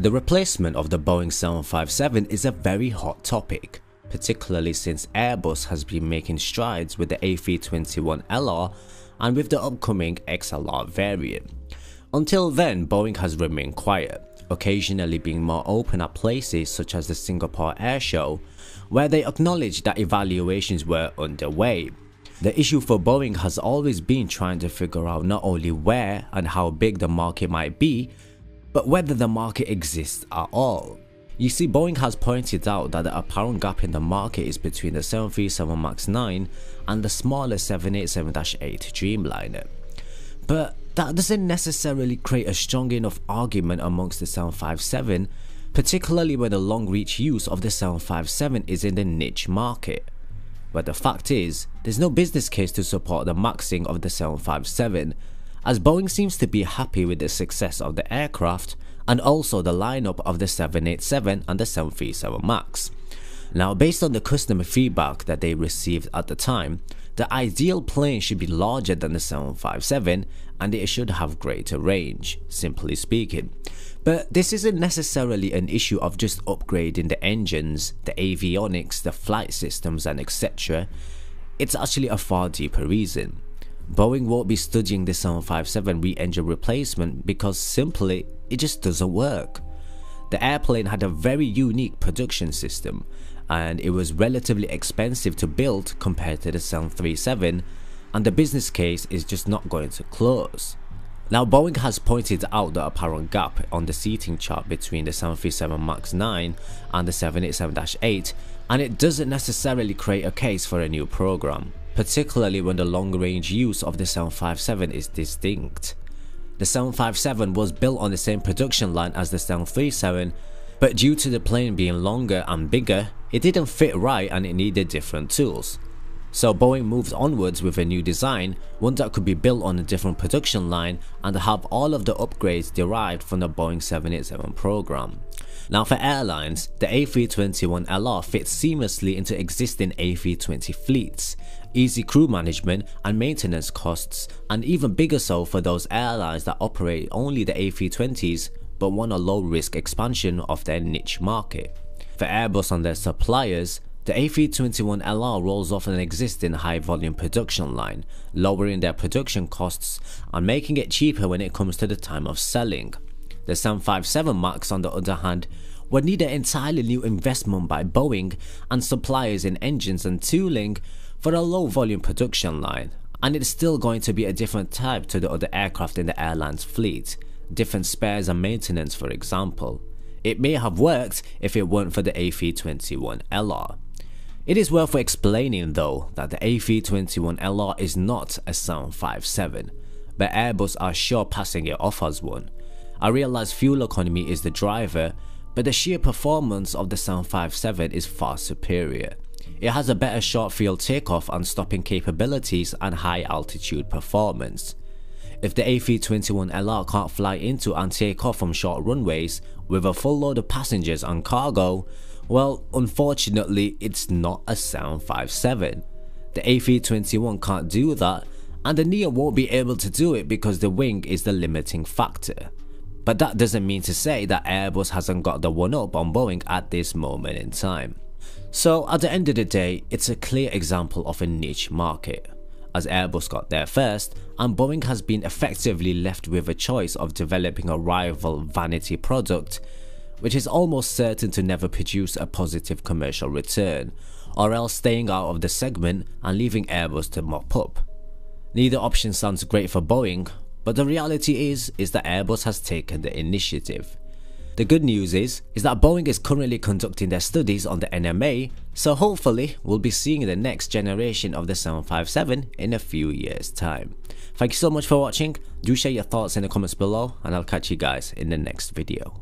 The replacement of the Boeing 757 is a very hot topic, particularly since Airbus has been making strides with the A321LR and with the upcoming XLR variant. Until then, Boeing has remained quiet, occasionally being more open at places such as the Singapore Air Show, where they acknowledged that evaluations were underway. The issue for Boeing has always been trying to figure out not only where and how big the market might be, but whether the market exists at all. You see, Boeing has pointed out that the apparent gap in the market is between the 737 MAX 9 and the smaller 787-8 Dreamliner. But that doesn't necessarily create a strong enough argument amongst the 757, particularly when the long-reach use of the 757 is in the niche market. But the fact is, there's no business case to support the maxing of the 757, as Boeing seems to be happy with the success of the aircraft and also the lineup of the 787 and the 737 MAX. Now, based on the customer feedback that they received at the time, the ideal plane should be larger than the 757 and it should have greater range, simply speaking. But this isn't necessarily an issue of just upgrading the engines, the avionics, the flight systems and etc. It's actually a far deeper reason. Boeing won't be studying the 757 re-engine replacement because simply it just doesn't work. The airplane had a very unique production system and it was relatively expensive to build compared to the 737, and the business case is just not going to close. Now, Boeing has pointed out the apparent gap on the seating chart between the 737 MAX 9 and the 787-8, and it doesn't necessarily create a case for a new program, particularly when the long-range use of the 757 is distinct. The 757 was built on the same production line as the 737, but due to the plane being longer and bigger, it didn't fit right and it needed different tools. So Boeing moved onwards with a new design, one that could be built on a different production line and have all of the upgrades derived from the Boeing 787 program. Now, for airlines, the A321LR fits seamlessly into existing A320 fleets, easy crew management and maintenance costs, and even bigger so for those airlines that operate only the A320s but want a low-risk expansion of their niche market. For Airbus and their suppliers, the A321LR rolls off an existing high-volume production line, lowering their production costs and making it cheaper when it comes to the time of selling. The 757 MAX, on the other hand, would need an entirely new investment by Boeing and suppliers in engines and tooling for a low-volume production line, and it's still going to be a different type to the other aircraft in the airline's fleet, different spares and maintenance for example. It may have worked if it weren't for the A321LR. It is worth explaining though that the A321LR is not a 757, but Airbus are sure passing it off as one. I realize fuel economy is the driver, but the sheer performance of the 757 is far superior. It has a better short field takeoff and stopping capabilities and high altitude performance. If the A321LR can't fly into and take off from short runways with a full load of passengers and cargo, well, unfortunately it's not a 757. The A321 can't do that, and the Neo won't be able to do it because the wing is the limiting factor. But that doesn't mean to say that Airbus hasn't got the one up on Boeing at this moment in time. So at the end of the day, it's a clear example of a niche market, as Airbus got there first and Boeing has been effectively left with a choice of developing a rival vanity product, which is almost certain to never produce a positive commercial return, or else staying out of the segment and leaving Airbus to mop up. Neither option sounds great for Boeing, but the reality is that Airbus has taken the initiative. The good news is that Boeing is currently conducting their studies on the NMA, so hopefully we'll be seeing the next generation of the 757 in a few years time. Thank you so much for watching. Do share your thoughts in the comments below and I'll catch you guys in the next video.